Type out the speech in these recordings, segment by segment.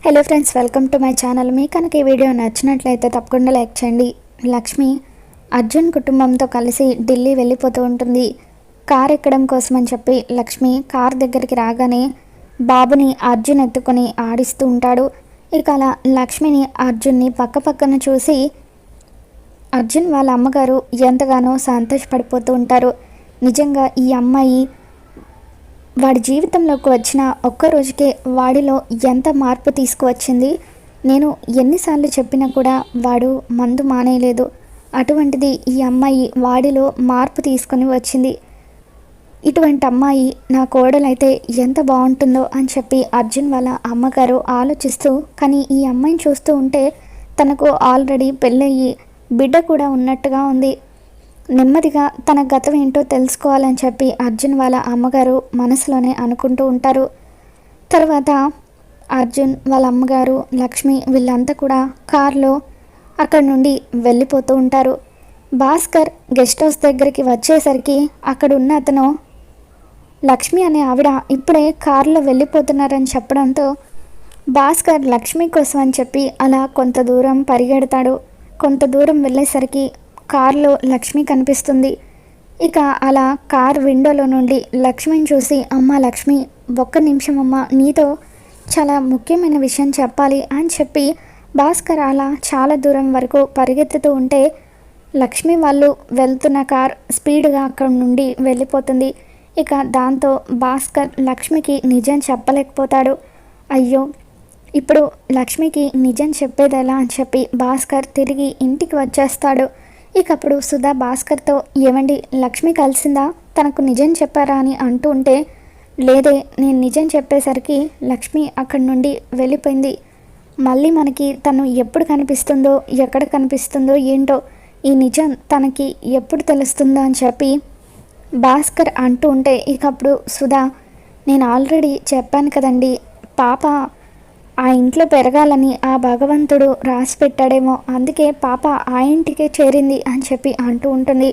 Hello friends, welcome to my channel. మీ కనుక ఈ వీడియో నచ్చినట్లయితే తప్పకుండా లైక్ చేయండి. లక్ష్మి అర్జున్ కుటుంబంతో కలిసి ఢిల్లీ వెళ్ళిపోతూ ఉంటుంది. కార్ ఎక్కడం కోసం అని చెప్పి లక్ష్మి కార్ దగ్గరికి రాగానే బాబుని అర్జున్ ఎత్తుకొని ఆడిస్తూ ఉంటాడు. ఇక అలా లక్ష్మిని అర్జున్ని పక్కపక్కన చూసి అర్జున్ వాళ్ళ అమ్మగారు ఎంతగానో సంతోషపడిపోతూ ఉంటారు. నిజంగా ఈ అమ్మాయి వాడి జీవితంలోకి వచ్చిన ఒక్క రోజుకే వాడిలో ఎంత మార్పు తీసుకువచ్చింది. నేను ఎన్నిసార్లు చెప్పినా కూడా వాడు మందు మానేయలేదు. అటువంటిది ఈ అమ్మాయి వాడిలో మార్పు తీసుకొని వచ్చింది. ఇటువంటి అమ్మాయి నా కోడలైతే ఎంత బాగుంటుందో అని చెప్పి అర్జున్ వాళ్ళ అమ్మగారు ఆలోచిస్తూ, కానీ ఈ అమ్మాయిని చూస్తూ ఉంటే తనకు ఆల్రెడీ పెళ్ళయ్యి బిడ్డ కూడా ఉన్నట్టుగా ఉంది. నెమ్మదిగా తన గతం ఏంటో తెలుసుకోవాలని చెప్పి అర్జున్ వాళ్ళ అమ్మగారు మనసులోనే అనుకుంటూ ఉంటారు. తర్వాత అర్జున్ వాళ్ళ అమ్మగారు లక్ష్మి వీళ్ళంతా కూడా కారులో అక్కడి నుండి వెళ్ళిపోతూ ఉంటారు. భాస్కర్ గెస్ట్ హౌస్ దగ్గరికి వచ్చేసరికి అక్కడ ఉన్న అతను లక్ష్మి అనే ఆవిడ ఇప్పుడే కారులో వెళ్ళిపోతున్నారని చెప్పడంతో భాస్కర్ లక్ష్మి కోసం అని చెప్పి అలా కొంత దూరం పరిగెడతాడు. కొంత దూరం వెళ్ళేసరికి కారులో లక్ష్మి కనిపిస్తుంది. ఇక అలా కార్ విండోలో నుండి లక్ష్మిని చూసి, అమ్మ లక్ష్మి, ఒక్క నిమిషం అమ్మ, నీతో చాలా ముఖ్యమైన విషయం చెప్పాలి అని చెప్పి భాస్కర్ అలా చాలా దూరం వరకు పరిగెత్తుతూ ఉంటే లక్ష్మి వాళ్ళు వెళ్తున్న కార్ స్పీడ్గా అక్కడ నుండి వెళ్ళిపోతుంది. ఇక దాంతో భాస్కర్ లక్ష్మికి నిజం చెప్పలేకపోతాడు. అయ్యో, ఇప్పుడు లక్ష్మికి నిజం చెప్పేది ఎలా అని చెప్పి భాస్కర్ తిరిగి ఇంటికి వచ్చేస్తాడు. ఇక అప్పుడు సుధా భాస్కర్తో, ఏమండి లక్ష్మి కలిసిందా, తనకు నిజం చెప్పారా అని అంటూ ఉంటే, లేదే, నేను నిజం చెప్పేసరికి లక్ష్మి అక్కడి నుండి వెళ్ళిపోయింది. మళ్ళీ మనకి తను ఎప్పుడు కనిపిస్తుందో, ఎక్కడ కనిపిస్తుందో ఏంటో, ఈ నిజం తనకి ఎప్పుడు తెలుస్తుందో అని చెప్పి భాస్కర్ అంటూ ఉంటే, ఇక అప్పుడు సుధా, నేను ఆల్రెడీ చెప్పాను కదండి, పాప ఆ ఇంట్లో పెరగాలని ఆ భగవంతుడు రాసి పెట్టాడేమో, అందుకే పాప ఆ ఇంటికే చేరింది అని చెప్పి అంటూ ఉంటుంది.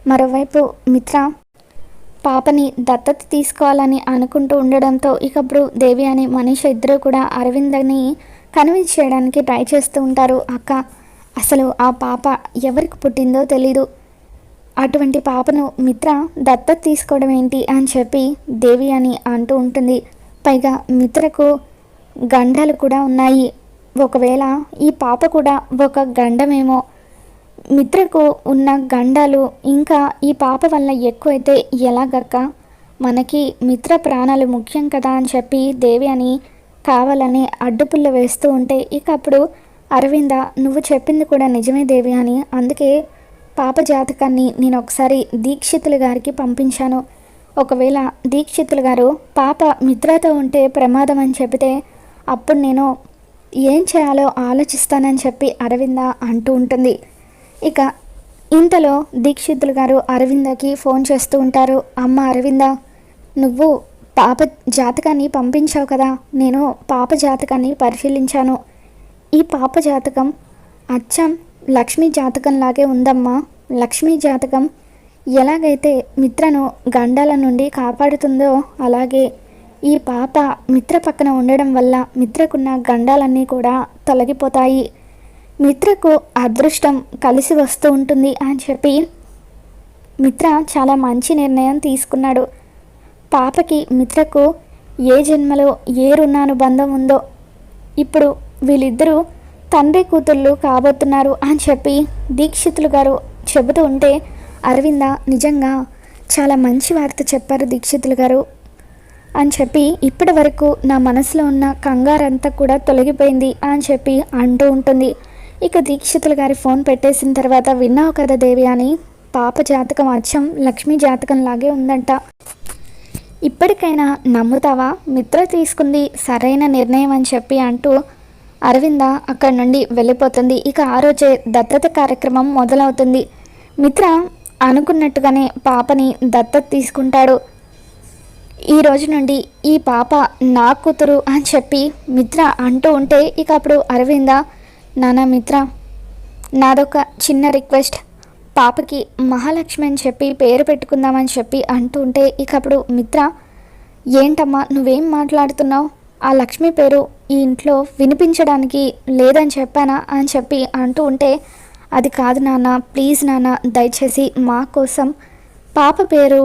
మరోవైపు మిత్ర పాపని దత్తత తీసుకోవాలని అనుకుంటూ ఉండడంతో ఇకప్పుడు దేవి అని మనీష ఇద్దరు కూడా అరవిందని కన్విన్స్ చేయడానికి ట్రై చేస్తూ ఉంటారు. అక్క, అసలు ఆ పాప ఎవరికి పుట్టిందో తెలీదు, అటువంటి పాపను మిత్ర దత్తత తీసుకోవడం ఏంటి అని చెప్పి దేవి అని అంటూ ఉంటుంది. పైగా మిత్రకు గండాలు కూడా ఉన్నాయి, ఒకవేళ ఈ పాప కూడా ఒక గండమేమో. మిత్రకు ఉన్న గండాలు ఇంకా ఈ పాప వల్ల ఎక్కువైతే ఎలాగక్క, మనకి మిత్ర ప్రాణాలు ముఖ్యం కదా అని చెప్పి దేవి అని కావాలని అడ్డుపుల్ల వేస్తూ ఉంటే, ఇక అప్పుడు అరవింద, నువ్వు చెప్పింది కూడా నిజమే దేవి అని, అందుకే పాప జాతకాన్ని నేను ఒకసారి దీక్షితులు గారికి పంపించాను. ఒకవేళ దీక్షితులు గారు పాప మిత్రతో ఉంటే ప్రమాదం అని చెబితే అప్పుడు నేను ఏం చేయాలో ఆలోచిస్తానని చెప్పి అరవింద అంటూ ఉంటుంది. ఇక ఇంతలో దీక్షితులు గారు అరవిందకి ఫోన్ చేస్తూ ఉంటారు. అమ్మ అరవింద, నువ్వు పాప జాతకాన్ని పంపించావు కదా, నేను పాప జాతకాన్ని పరిశీలించాను. ఈ పాప జాతకం అచ్చం లక్ష్మీ జాతకంలాగే ఉందమ్మా. లక్ష్మీ జాతకం ఎలాగైతే మిత్రను గండాల నుండి కాపాడుతుందో అలాగే ఈ పాప మిత్ర పక్కన ఉండడం వల్ల మిత్రకున్న గండాలన్నీ కూడా తొలగిపోతాయి, మిత్రకు అదృష్టం కలిసి వస్తూ ఉంటుంది అని చెప్పి మిత్ర చాలా మంచి నిర్ణయం తీసుకున్నాడు. పాపకి మిత్రకు ఏ జన్మలో ఏ రుణానుబంధం ఉందో ఇప్పుడు వీళ్ళిద్దరూ తండ్రి కూతుళ్ళు కాబోతున్నారు అని చెప్పి దీక్షితులు గారు చెబుతూ ఉంటే, అరవింద నిజంగా చాలా మంచి వార్త చెప్పారు దీక్షితులు గారు అని చెప్పి, ఇప్పటి వరకు నా మనసులో ఉన్న కంగారంతా కూడా తొలగిపోయింది అని చెప్పి అంటూ ఉంటుంది. ఇక దీక్షితులు గారి ఫోన్ పెట్టేసిన తర్వాత, విన్నావు కదా దేవి అని, పాప జాతకం అచ్చం లక్ష్మీ జాతకం లాగే ఉందంట, ఇప్పటికైనా నమ్ముతావా, మిత్ర తీసుకుంది సరైన నిర్ణయం అని చెప్పి అంటూ అరవింద అక్కడి నుండి వెళ్ళిపోతుంది. ఇక ఆ రోజే దత్తత కార్యక్రమం మొదలవుతుంది. మిత్ర అనుకున్నట్టుగానే పాపని దత్తత తీసుకుంటాడు. ఈ రోజు నుండి ఈ పాప నా కూతురు అని చెప్పి మిత్ర అంటూ ఉంటే, ఇక అప్పుడు అరవింద, నానా మిత్ర, నాదొక చిన్న రిక్వెస్ట్, పాపకి మహాలక్ష్మి అని చెప్పి పేరు పెట్టుకుందామని చెప్పి అంటూ ఉంటే, ఇక అప్పుడు మిత్ర, ఏంటమ్మా నువ్వేం మాట్లాడుతున్నావు, ఆ లక్ష్మి పేరు ఈ ఇంట్లో వినిపించడానికి లేదని చెప్పానా అని చెప్పి అంటూ ఉంటే, అది కాదు నాన్న, ప్లీజ్ నాన్న, దయచేసి మా కోసం పాప పేరు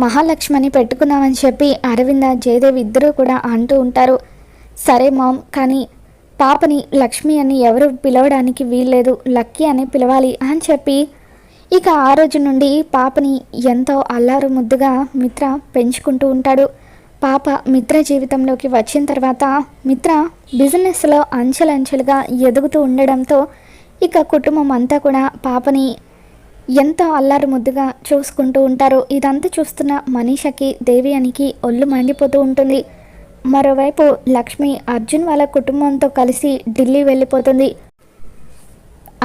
మహాలక్ష్మని పెట్టుకుందామని చెప్పి అరవింద జయదేవ్ ఇద్దరూ కూడా అంటూ ఉంటారు. సరే మామ్, కానీ పాపని లక్ష్మి అని ఎవరు పిలవడానికి వీల్లేదు, లక్కీ అని పిలవాలి అని చెప్పి ఇక ఆ రోజు నుండి పాపని ఎంతో అల్లారు ముద్దుగా మిత్ర పెంచుకుంటూ ఉంటాడు. పాప మిత్ర జీవితంలోకి వచ్చిన తర్వాత మిత్ర బిజినెస్లో అంచెలంచెలుగా ఎదుగుతూ ఉండడంతో ఇక కుటుంబం అంతా కూడా పాపని ఎంతో అల్లారు ముద్దుగా చూసుకుంటూ ఉంటారు. ఇదంతా చూస్తున్న మనీషకి, దేవియానికి ఒళ్ళు మండిపోతూ ఉంటుంది. మరోవైపు లక్ష్మి అర్జున్ వాళ్ళ కుటుంబంతో కలిసి ఢిల్లీ వెళ్ళిపోతుంది.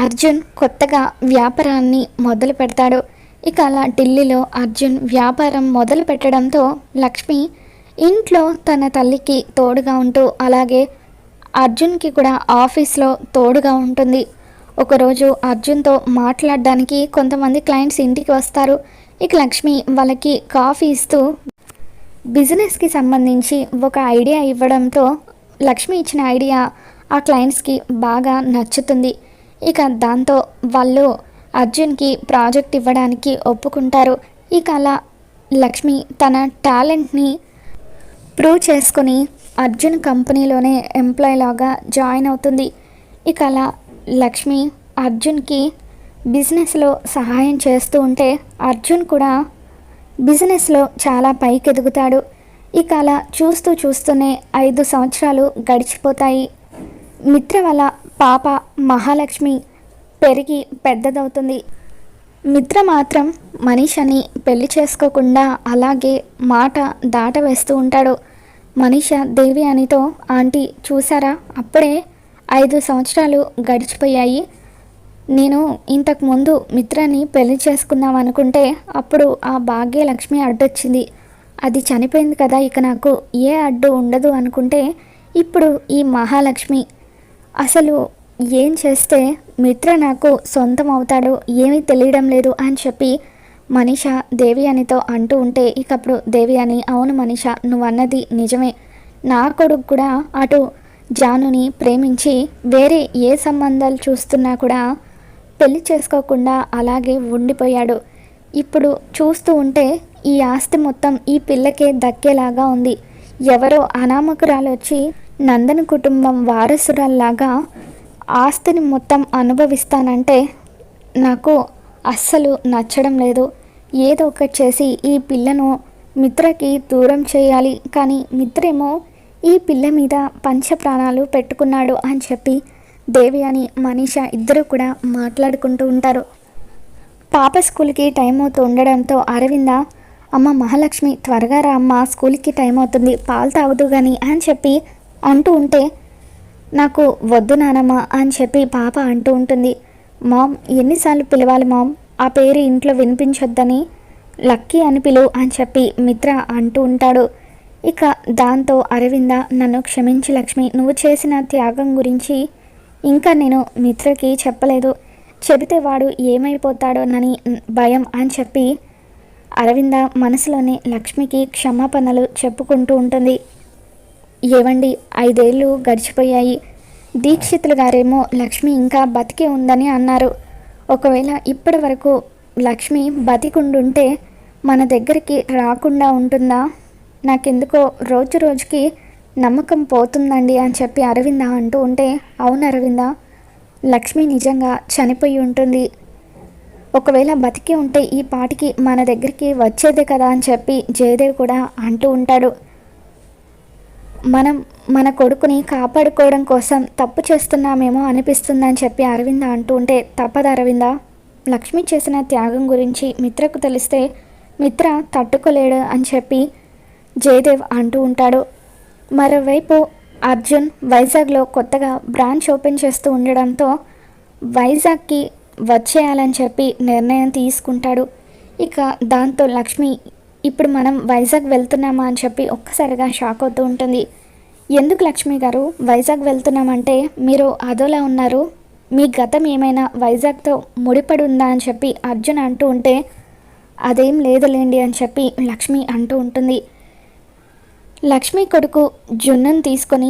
అర్జున్ కొత్తగా వ్యాపారాన్ని మొదలు పెడతాడు. ఇక అలా ఢిల్లీలో అర్జున్ వ్యాపారం మొదలు పెట్టడంతో లక్ష్మి ఇంట్లో తన తల్లికి తోడుగా ఉంటూ, అలాగే అర్జున్కి కూడా ఆఫీస్లో తోడుగా ఉంటుంది. ఒకరోజు అర్జున్తో మాట్లాడడానికి కొంతమంది క్లయింట్స్ ఇంటికి వస్తారు. ఇక లక్ష్మి వాళ్ళకి కాఫీ ఇస్తూ బిజినెస్కి సంబంధించి ఒక ఐడియా ఇవ్వడంతో లక్ష్మి ఇచ్చిన ఐడియా ఆ క్లయింట్స్కి బాగా నచ్చుతుంది. ఇక దాంతో వాళ్ళు అర్జున్కి ప్రాజెక్ట్ ఇవ్వడానికి ఒప్పుకుంటారు. ఇక అలా లక్ష్మి తన టాలెంట్ని ప్రూవ్ చేసుకొని అర్జున్ కంపెనీలోనే ఎంప్లాయ్ లాగా జాయిన్ అవుతుంది. ఇక అలా లక్ష్మి అర్జున్కి బిజినెస్లో సహాయం చేస్తూ ఉంటే అర్జున్ కూడా బిజినెస్లో చాలా పైకి ఎదుగుతాడు. ఇక అలా చూస్తూ చూస్తూనే 5 సంవత్సరాలు గడిచిపోతాయి. మిత్ర వాళ్ళ పాప మహాలక్ష్మి పెరిగి పెద్దదవుతుంది. మిత్ర మాత్రం మనీషని పెళ్లి చేసుకోకుండా అలాగే మాట దాట వేస్తూ ఉంటాడు. మనీష దేవియానితో, ఆంటీ చూసారా, అప్పుడే 5 సంవత్సరాలు గడిచిపోయాయి. నేను ఇంతకుముందు మిత్రని పెళ్లి చేసుకుందాం అనుకుంటే అప్పుడు ఆ భాగ్యలక్ష్మి అడ్డొచ్చింది. అది చనిపోయింది కదా, ఇక నాకు ఏ అడ్డు ఉండదు అనుకుంటే ఇప్పుడు ఈ మహాలక్ష్మి. అసలు ఏం చేస్తే మిత్ర నాకు సొంతం అవుతాడో ఏమీ తెలియడం లేదు అని చెప్పి మనీష దేవియానితో అంటూ ఉంటే, ఇకప్పుడు దేవియాని, అవును మనీష, నువ్వన్నది నిజమే. నా కొడుకు కూడా అటు జానుని ప్రేమించి వేరే ఏ సంబంధాలు చూస్తున్నా కూడా పెళ్లి చేసుకోకుండా అలాగే ఉండిపోయాడు. ఇప్పుడు చూస్తూ ఉంటే ఈ ఆస్తి మొత్తం ఈ పిల్లకే దక్కేలాగా ఉంది. ఎవరో అనామకురాలు వచ్చి నందన్ కుటుంబం వారసురాల్లాగా ఆస్తిని మొత్తం అనుభవిస్తానంటే నాకు అస్సలు నచ్చడం లేదు. ఏదో ఒకటి చేసి ఈ పిల్లను మిత్రకి దూరం చేయాలి. కానీ మిత్రేమో ఈ పిల్ల మీద పంచప్రాణాలు పెట్టుకున్నాడు అని చెప్పి దేవియాని, మనీష ఇద్దరు కూడా మాట్లాడుకుంటూ ఉంటారు. పాప స్కూల్కి టైం అవుతూ ఉండడంతో అరవింద, అమ్మ మహాలక్ష్మి త్వరగా రా అమ్మ, స్కూల్కి టైం అవుతుంది, పాలు తాగుతూ కానీ అని చెప్పి అంటూ ఉంటే, నాకు వద్దు నానమ్మ అని చెప్పి పాప అంటూ ఉంటుంది. మామ్, ఎన్నిసార్లు పిలవాలి మామ్, ఆ పేరు ఇంట్లో వినిపించొద్దని, లక్కీ అని పిలువు అని చెప్పి మిత్ర అంటూ ఉంటాడు. ఇక దాంతో అరవింద, నన్ను క్షమించి లక్ష్మి, నువ్వు చేసిన త్యాగం గురించి ఇంకా నేను మిత్రకి చెప్పలేదు, చెబితే వాడు ఏమైపోతాడోనని భయం అని చెప్పి అరవింద మనసులోనే లక్ష్మికి క్షమాపణలు చెప్పుకుంటూ ఉంటుంది. ఏవండి, 5 ఏళ్ళు గడిచిపోయాయి. దీక్షితులు గారేమో లక్ష్మి ఇంకా బతికే ఉందని అన్నారు. ఒకవేళ ఇప్పటి వరకు లక్ష్మి బతికుండుంటే మన దగ్గరికి రాకుండా ఉంటుందా? నాకెందుకో రోజు రోజుకి నమ్మకం పోతుందండి అని చెప్పి అరవింద అంటూ ఉంటే, అవును అరవింద, లక్ష్మి నిజంగా చనిపోయి ఉంటుంది. ఒకవేళ బతికి ఉంటే ఈ పాటికి మన దగ్గరికి వచ్చేదే కదా అని చెప్పి జయదేవ్ కూడా అంటూ ఉంటాడు. మనం మన కొడుకుని కాపాడుకోవడం కోసం తప్పు చేస్తున్నామేమో అనిపిస్తుందని చెప్పి అరవింద అంటూ ఉంటే, తప్పదు అరవింద, లక్ష్మి చేసిన త్యాగం గురించి మిత్రకు తెలిస్తే మిత్ర తట్టుకోలేడు అని చెప్పి జయదేవ్ అంటూ ఉంటాడు. మరోవైపు అర్జున్ వైజాగ్లో కొత్తగా బ్రాంచ్ ఓపెన్ చేస్తూ ఉండడంతో వైజాగ్కి వచ్చేయాలని చెప్పి నిర్ణయం తీసుకుంటాడు. ఇక దాంతో లక్ష్మి, ఇప్పుడు మనం వైజాగ్ వెళ్తున్నామా అని చెప్పి ఒక్కసారిగా షాక్ అవుతూ ఉంటుంది. ఎందుకు లక్ష్మి గారు వైజాగ్ వెళ్తున్నామంటే మీరు అదోలా ఉన్నారు, మీ గతం ఏమైనా వైజాగ్తో ముడిపడి ఉందా అని చెప్పి అర్జున్ అంటూ ఉంటే, అదేం లేదులేండి అని చెప్పి లక్ష్మి అంటూ ఉంటుంది. లక్ష్మి కొడుకు జున్నును తీసుకొని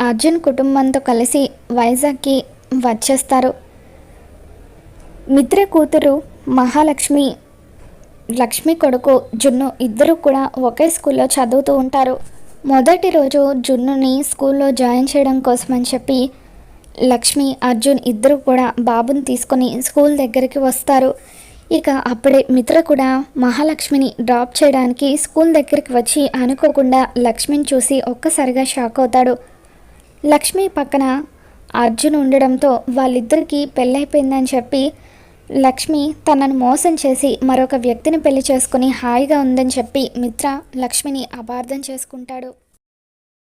అర్జున్ కుటుంబంతో కలిసి వైజాగ్కి వచ్చేస్తారు. మిత్ర కూతురు మహాలక్ష్మి, లక్ష్మి కొడుకు జున్ను ఇద్దరు కూడా ఒకే స్కూల్లో చదువుతూ ఉంటారు. మొదటి రోజు జున్నుని స్కూల్లో జాయిన్ చేయడం కోసమని చెప్పి లక్ష్మి, అర్జున్ ఇద్దరు కూడా బాబుని తీసుకొని స్కూల్ దగ్గరికి వస్తారు. ఇక అప్పుడే మిత్ర కూడా మహాలక్ష్మిని డ్రాప్ చేయడానికి స్కూల్ దగ్గరికి వచ్చి అనుకోకుండా లక్ష్మిని చూసి ఒక్కసారిగా షాక్ అవుతాడు. లక్ష్మి పక్కన అర్జున్ ఉండడంతో వాళ్ళిద్దరికీ పెళ్ళైపోయిందని చెప్పి లక్ష్మి తనను మోసం చేసి మరొక వ్యక్తిని పెళ్లి చేసుకుని హాయిగా ఉందని చెప్పి మిత్ర లక్ష్మిని అపార్థం చేసుకుంటాడు.